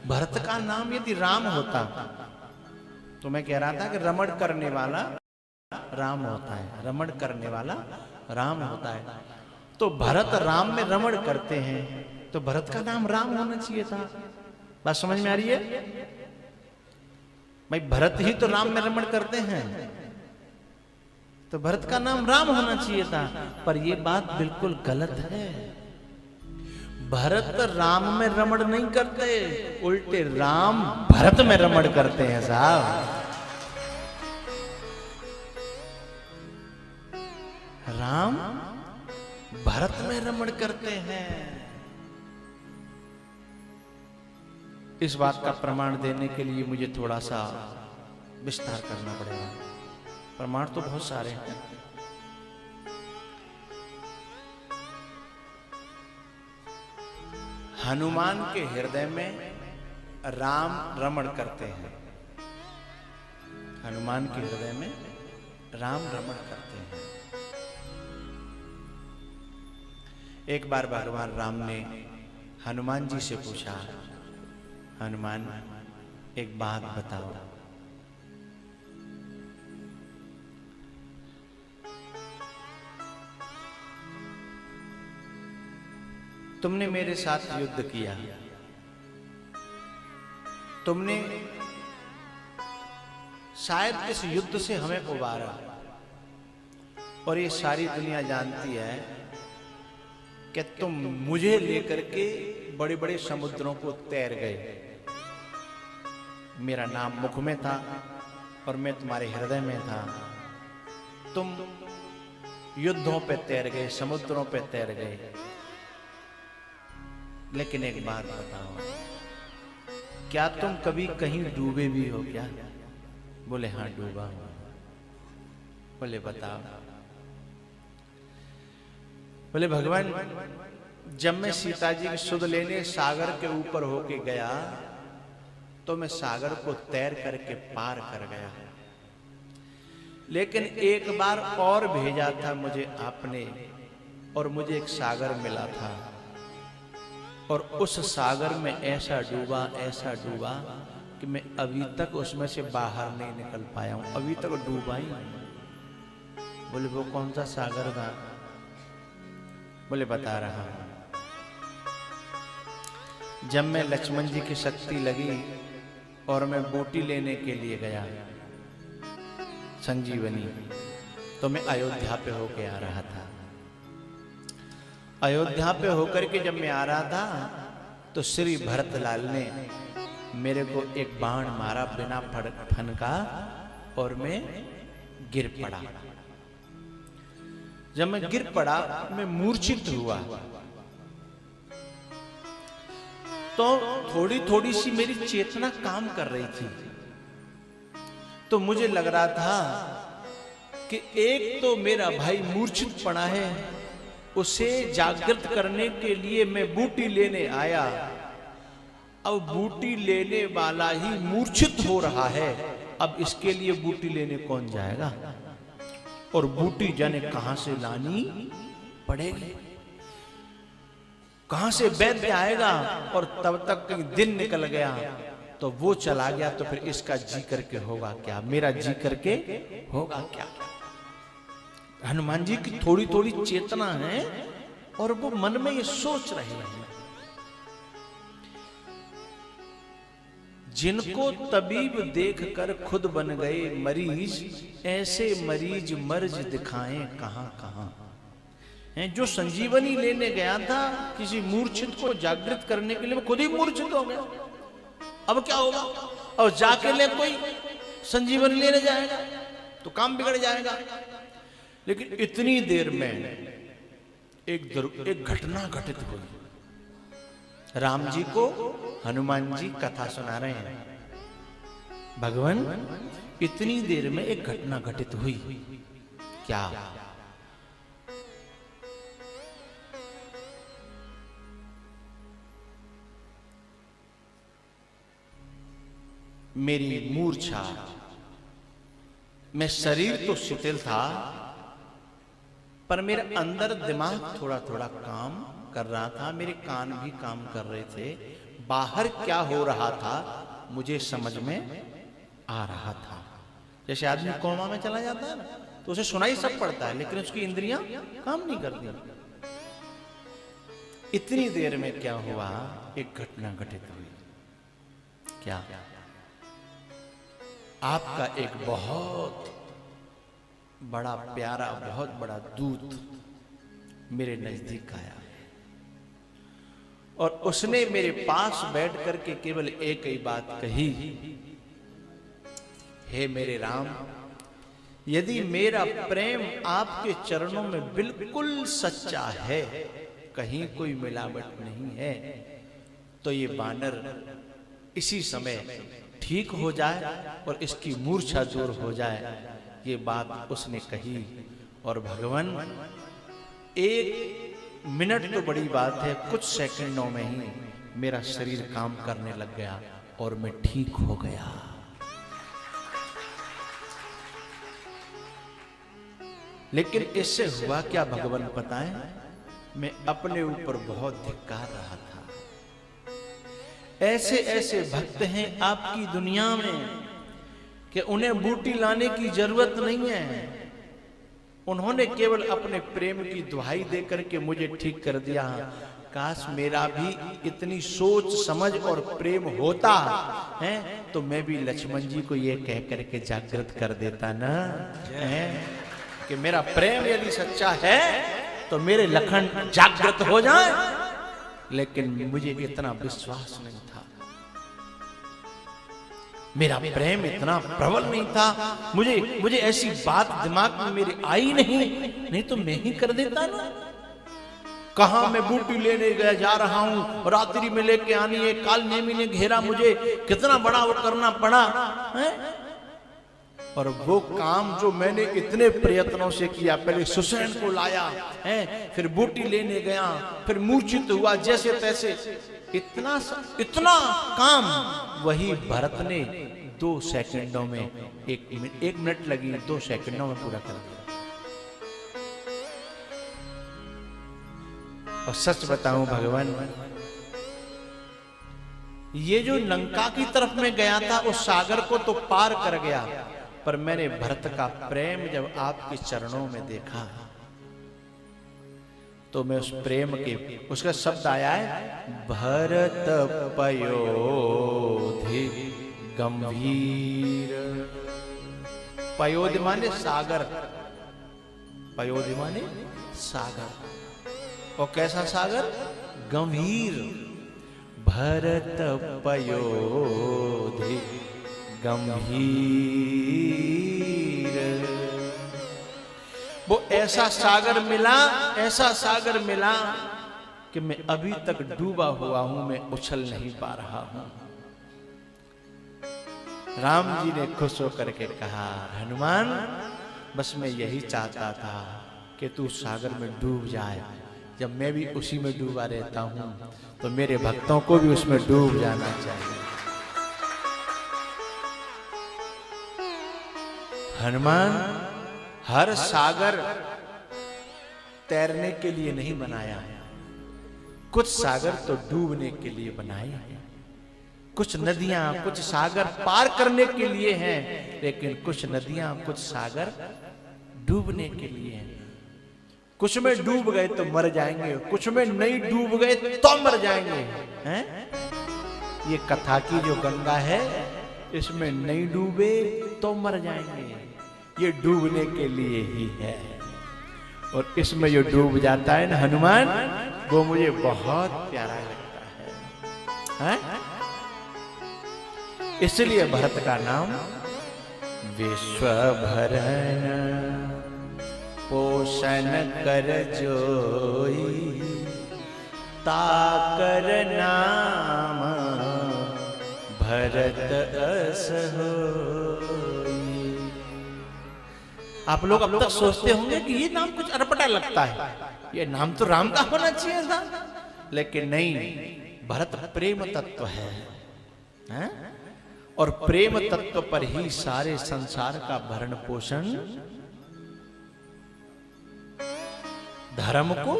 भरत का नाम यदि राम होता तो मैं कह रहा था कि रमण करने वाला राम होता है, रमण करने वाला राम होता है। तो भरत राम में रमण करते हैं, तो भरत का नाम राम होना चाहिए था। बात समझ में आ रही है भाई? भरत ही तो राम में रमण करते हैं, तो भरत का नाम राम होना चाहिए था। पर यह बात बिल्कुल गलत है। भरत राम में रमण नहीं करते, उल्टे राम भरत में रमण करते हैं साहब। राम भरत में रमण करते हैं। इस बात का प्रमाण देने के लिए मुझे थोड़ा सा विस्तार करना पड़ेगा। प्रमाण तो बहुत सारे हैं। हनुमान के हृदय में राम रमण करते हैं। हनुमान के हृदय में राम रमण करते हैं। एक बार भगवान राम ने हनुमान जी से पूछा, हनुमान एक बात बताओ, तुमने मेरे साथ युद्ध किया, तुमने शायद इस युद्ध से हमें उबारा, और ये सारी दुनिया जानती है कि तुम मुझे लेकर के बड़े बड़े समुद्रों को तैर गए। मेरा नाम मुख में था और मैं तुम्हारे हृदय में था। तुम युद्धों पे तैर गए, समुद्रों पे तैर गए। लेकिन एक बात बताओ, क्या तुम कभी कहीं डूबे भी हो क्या? बोले हाँ डूबा हूं। बोले बताओ। बोले भगवान, जब मैं सीता जी की सुध लेने सागर के ऊपर होके गया तो मैं सागर को तैर करके पार कर गया, लेकिन एक बार और भेजा था मुझे आपने, और मुझे एक सागर मिला था, और उस सागर में ऐसा डूबा कि मैं अभी तक उसमें से बाहर नहीं निकल पाया हूं, अभी तक डूबा ही। बोले वो कौन सा सागर था? बोले बता रहा हूं। जब मैं लक्ष्मण जी की शक्ति लगी और मैं बूटी लेने के लिए गया संजीवनी, तो मैं अयोध्या पे होके आ रहा था। अयोध्या पे होकर के जब मैं आ रहा था तो श्री भरतलाल ने मेरे को एक बाण मारा बिना फनका, और मैं गिर पड़ा। जब मैं गिर पड़ा मैं मूर्छित हुआ, तो थोड़ी थोड़ी सी मेरी चेतना काम कर रही थी। तो मुझे लग रहा था कि एक तो मेरा भाई मूर्छित पड़ा है, उसे जागृत करने के लिए मैं बूटी लेने आया। अब बूटी लेने वाला ही मूर्छित हो रहा है, अब इसके लिए बूटी लेने कौन जाएगा? और बूटी जाने कहां से लानी पड़ेगी, कहां से वैद्य आएगा? और तब तक कहीं दिन निकल गया, तो वो चला गया, तो फिर इसका जी करके होगा क्या? मेरा जी करके होगा क्या? हनुमान जी की थोड़ी थोड़ी चेतना है और वो मन में ये सोच रहे हैं। जिनको तबीब देखकर खुद बन गए मरीज, ऐसे मरीज मर्ज दिखाएं कहां कहां। जो संजीवनी लेने गया था किसी मूर्छित को जागृत करने के लिए, वो खुद ही मूर्छित हो गया। अब क्या होगा? और जाके ले कोई संजीवनी लेने जाएगा तो काम बिगड़ जाएगा। लेकिन इतनी देर में एक घटना घटित हुई। राम जी को हनुमान जी कथा सुना रहे हैं। भगवान, इतनी देर में एक घटना घटित हुई। क्या? मेरी मूर्छा, मैं शरीर तो शिथिल था पर मेरे अंदर दिमाग थोड़ा थोड़ा काम कर रहा था, मेरे कान भी काम कर रहे थे, बाहर क्या हो रहा था मुझे समझ में आ रहा था। जैसे आदमी कोमा में चला जाता है ना, तो उसे सुनाई सब पड़ता है लेकिन उसकी इंद्रियां काम नहीं करती। इतनी देर में क्या हुआ, एक घटना घटित हुई। क्या? आपका एक बहुत बड़ा प्यारा, बहुत बड़ा दूत मेरे नजदीक आया और उसने मेरे पास बैठ करके केवल एक ही बात कही, हे मेरे राम, यदि मेरा प्रेम आपके चरणों में बिल्कुल सच्चा है, कहीं कोई मिलावट नहीं है, तो ये बानर इसी समय ठीक हो जाए और इसकी मूर्छा दूर हो जाए। ये बात उसने कही और भगवान, एक मिनट तो बड़ी बात है, कुछ सेकंडों में ही मेरा शरीर काम करने लग गया और मैं ठीक हो गया। लेकिन इससे हुआ क्या भगवान बताएं, मैं अपने ऊपर बहुत धिक्कार रहा था। ऐसे ऐसे भक्त हैं आपकी दुनिया में कि उन्हें बूटी लाने की जरूरत नहीं है, उन्होंने केवल अपने प्रेम की दुहाई देकर के मुझे ठीक कर दिया। काश मेरा भी इतनी सोच समझ और प्रेम होता है तो मैं भी लक्ष्मण जी को ये कह करके जागृत कर देता ना, है कि मेरा प्रेम यदि सच्चा है तो मेरे लखन जागृत हो जाए। लेकिन मुझे इतना विश्वास नहीं था, मेरा प्रेम इतना प्रबल नहीं था, मुझे ऐसी बात दिमाग में मेरे आई नहीं तो मैं ही कर देता ना। कहां मैं बूटी लेने गया जा रहा हूं, रात्रि में लेके आनी है, काल नेमी ने घेरा मुझे, कितना बड़ा वो करना पड़ा है? और वो काम जो मैंने इतने प्रयत्नों से किया, पहले सुसैन को लाया है, फिर बूटी लेने गया, फिर मूर्छित हुआ जैसे तैसे, इतना काम वही भरत ने 2 सेकंडों में, एक मिनट लगी, 2 सेकंडों में पूरा कर दिया। और सच बताऊं भगवान, ये जो लंका की तरफ में गया था उस सागर को तो पार कर गया, पर मैंने भरत का प्रेम जब आपके चरणों में देखा तो मैं उस प्रेम के, उसका शब्द आया है भरत पयोधि गंभीर। पयोधि माने सागर, पयोधि माने सागर, और कैसा सागर? गंभीर। भरत पयोधि गंभीर। वो ऐसा सागर मिला, ऐसा सागर मिला कि मैं अभी तक डूबा हुआ हूं, मैं उछल नहीं पा रहा हूं। राम जी ने खुश होकर के कहा, हनुमान बस मैं यही चाहता था कि तू सागर में डूब जाए, जब मैं भी उसी में डूबा रहता हूं तो मेरे भक्तों को भी उसमें डूब जाना चाहिए। हनुमान हर सागर तैरने के लिए नहीं बनाया है, कुछ सागर तो डूबने के लिए बनाए हैं। कुछ नदियां, कुछ सागर पार करने के लिए हैं, लेकिन कुछ नदियां, कुछ सागर डूबने के लिए हैं। कुछ में डूब गए तो मर जाएंगे, कुछ में नहीं डूब गए तो मर जाएंगे, हैं? ये कथा की जो गंगा है, इसमें नहीं डूबे तो मर जाएंगे, ये डूबने के लिए ही है। और इसमें जो डूब जाता है ना हनुमान, वो मुझे बहुत प्यारा लगता है, हैं? इसलिए भरत का नाम विश्वभरण पोषण कर जोई, ताकर नाम भरत अस होई। आप लोग अब तक सोचते होंगे कि ये नाम कुछ अटपटा लगता है, ये नाम तो राम का होना चाहिए था, लेकिन नहीं, भरत प्रेम तत्व है, हैं? और प्रेम तत्व पर ही सारे संसार का भरण पोषण, धर्म को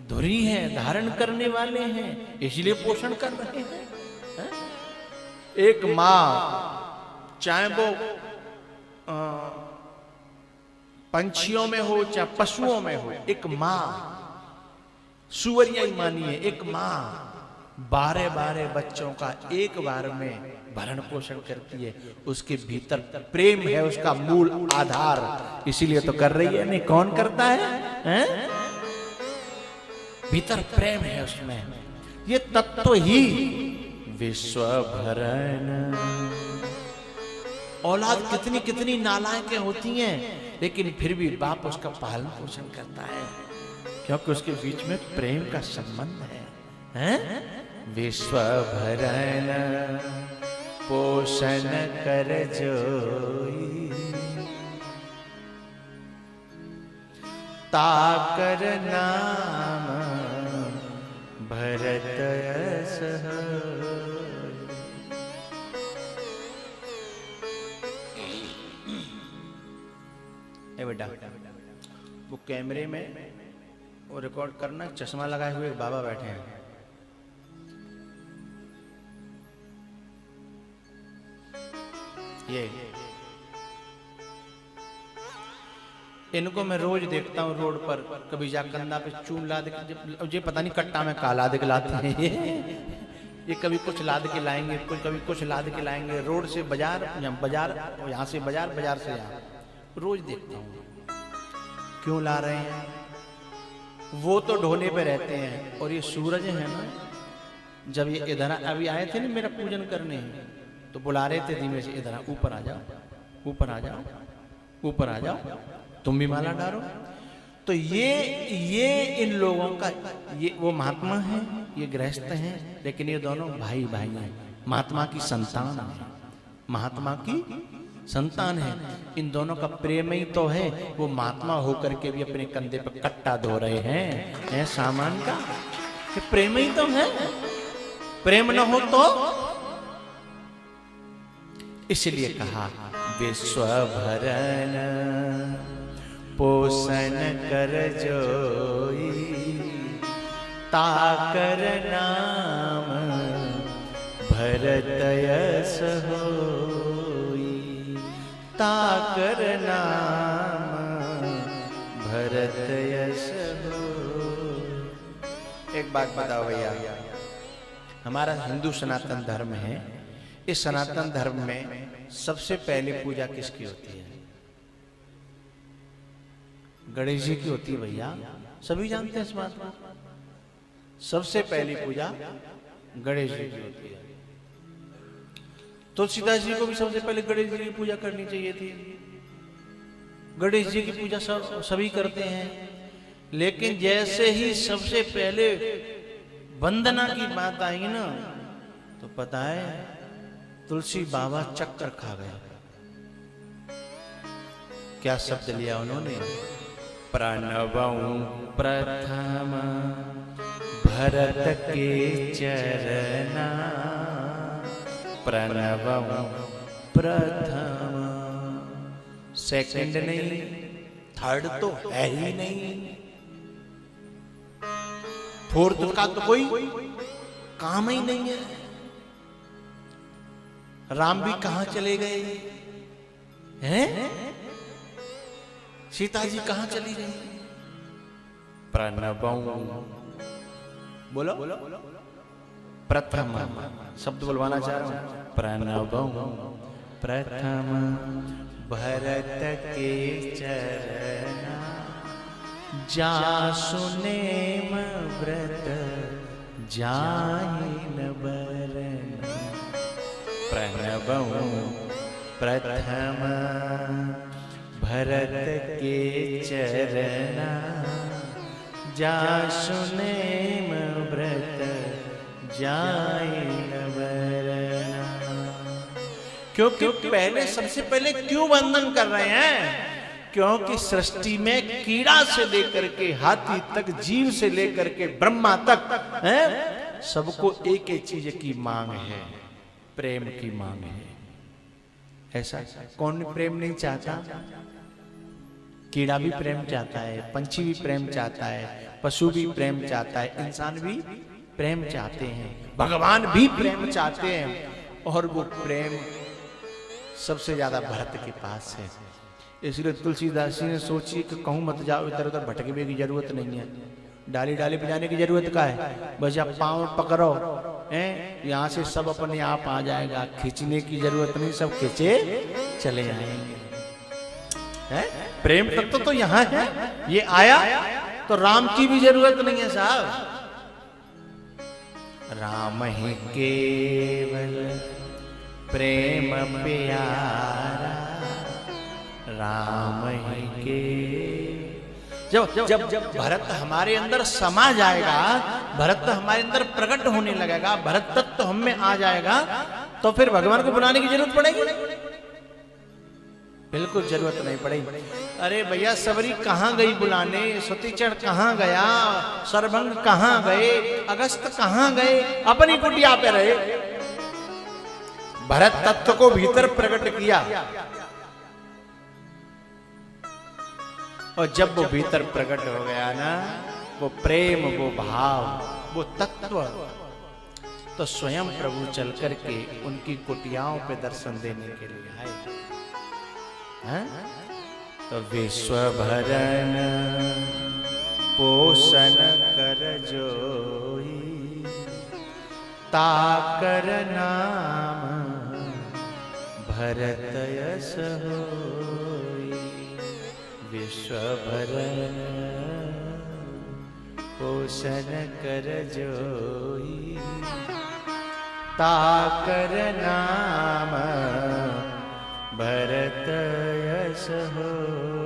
धुरी हैं, धारण करने वाले हैं, इसलिए पोषण कर रहे हैं, है? एक माँ चाहे वो पंछियों में हो चाहे पशुओं में हो, एक माँ सुवरिया ही मानिए, एक माँ 12 बच्चों का एक बार में भरण पोषण करती है। उसके भीतर प्रेम है, उसका मूल आधार, इसीलिए तो कर रही है। नहीं कौन करता है? भीतर प्रेम है उसमें। ये तत्व ही विश्व भरण। औलाद कितनी कितनी नालायकें होती हैं, लेकिन फिर भी बाप उसका पालन पोषण करता है, क्योंकि उसके बीच में प्रेम का संबंध है? विश्व भरण पोषण कर जोई, ताकर नाम भरत यश। बेटा वो कैमरे में वो रिकॉर्ड करना, चश्मा लगाए हुए बाबा बैठे हैं। ये इनको मैं रोज देखता हूँ रोड पर, कभी जा कंधा पे चून लाद के, ये पता नहीं कट्टा में का लाद के लाते हैं ये कभी कुछ लाद के लाएंगे, कभी कुछ लाद के लाएंगे। रोड से बाजार, बाजार यहाँ से बाजार, बाजार से यहाँ, रोज देखता हूँ क्यों ला रहे हैं। वो तो ढोने पे रहते हैं, और ये सूरज है ना, जब ये इधर अभी आए थे ना मेरा पूजन करने, तो बुला रहे थे धीमे से, इधर ऊपर आ जाओ, ऊपर आ जाओ, ऊपर आ जाओ, तुम भी माला डालो। तो ये इन लोगों का, ये वो महात्मा है, ये गृहस्थ हैं, लेकिन ये दोनों भाई भाई हैं, महात्मा की संतान है, महात्मा की संतान है। इन दोनों का प्रेम ही तो है। वो महात्मा होकर के भी अपने कंधे पर कट्टा धो रहे हैं सामान का, ये प्रेम ही तो है। प्रेम न हो तो, इसलिए कहा विश्व भरण पोषण कर जोई, ताकर नाम भरत यश होई, ताकर नाम भरत यश होई। एक बात बताओ भैया, हमारा हिंदू सनातन धर्म है, इस सनातन धर्म में सबसे पहले पूजा किसकी होती है? गणेश जी की होती है भैया, सभी जानते हैं इस बात को। सबसे पहली पूजा गणेश जी की होती है। तुलसीदास जी को भी सबसे पहले गणेश जी की पूजा करनी चाहिए थी। गणेश जी की पूजा सभी करते हैं, लेकिन जैसे ही सबसे पहले वंदना की बात आएगी ना, तो पता है तुलसी बाबा चक्कर खा गए। क्या शब्द लिया उन्होंने? प्रणवं प्रथम भरत के चरना, प्रणवं प्रथम। सेकंड नहीं, थर्ड तो है ही नहीं, फोर्थ का तो कोई काम ही नहीं है। राम भी कहां चले गए हैं? सीता जी कहां चली गई? प्रणवं, बोलो प्रथम शब्द बुलवाना चाह रहा हूं। प्रणवं प्रथम भरत के चरना, जासुनेम व्रत जाहिन बरन। प्रणवं प्रथम भरत के चरना, जासुनेम व्रत जाहिन बरन। क्योंकि पहले, सबसे पहले क्यों वंदन कर रहे हैं? क्योंकि सृष्टि में कीड़ा से लेकर के हाथी तक, जीव से लेकर के ब्रह्मा तक है, सबको एक ही चीज की मांग है, प्रेम की मांग है। ऐसा कौन प्रेम नहीं चाहता? कीड़ा भी प्रेम चाहता है, पंछी भी प्रेम चाहता है, पशु भी प्रेम चाहता है, इंसान भी प्रेम चाहते हैं, भगवान भी प्रेम चाहते हैं। और वो प्रेम सबसे ज्यादा भरत के पास है। इसलिए तुलसीदास जी ने सोची कि कहूँ मत जाओ, इधर उधर भटकने की जरूरत नहीं है, डाली डाली बजाने की जरूरत का है, बस आप पाँव पकड़ो हैं, यहाँ से सब अपने आप आ जाएगा, खींचने की जरूरत नहीं, सब खींचे चले जाएंगे। है प्रेम तत्व तो यहाँ है, ये आया तो राम की भी जरूरत नहीं है साहब। राम ही केवल प्रेम प्यारा, राम ही के जब जब जब भरत हमारे अंदर समा जाएगा, भरत हमारे अंदर प्रकट होने लगेगा, भरत तत्व हम में आ जाएगा, तो फिर भगवान को बुलाने की जरूरत पड़ेगी? बिल्कुल जरूरत नहीं पड़ेगी। अरे भैया सबरी कहाँ गई बुलाने, सतीचरण कहाँ गया, सरभंग कहाँ गए, अगस्त कहाँ गए, अपनी कुटिया पे रहे। भरत तत्व को भीतर प्रकट किया, और जब वो भीतर प्रकट हो गया ना, वो प्रेम, वो भाव, वो तत्व, तो स्वयं प्रभु चल करके उनकी कुटियाओं पे दर्शन देने के लिए आए। तो विश्व भरन पोषण कर जोई, ताकर नाम भरत यश होई। विश्व भरन पोषण कर जोई, ताकर नाम भरत यश होई।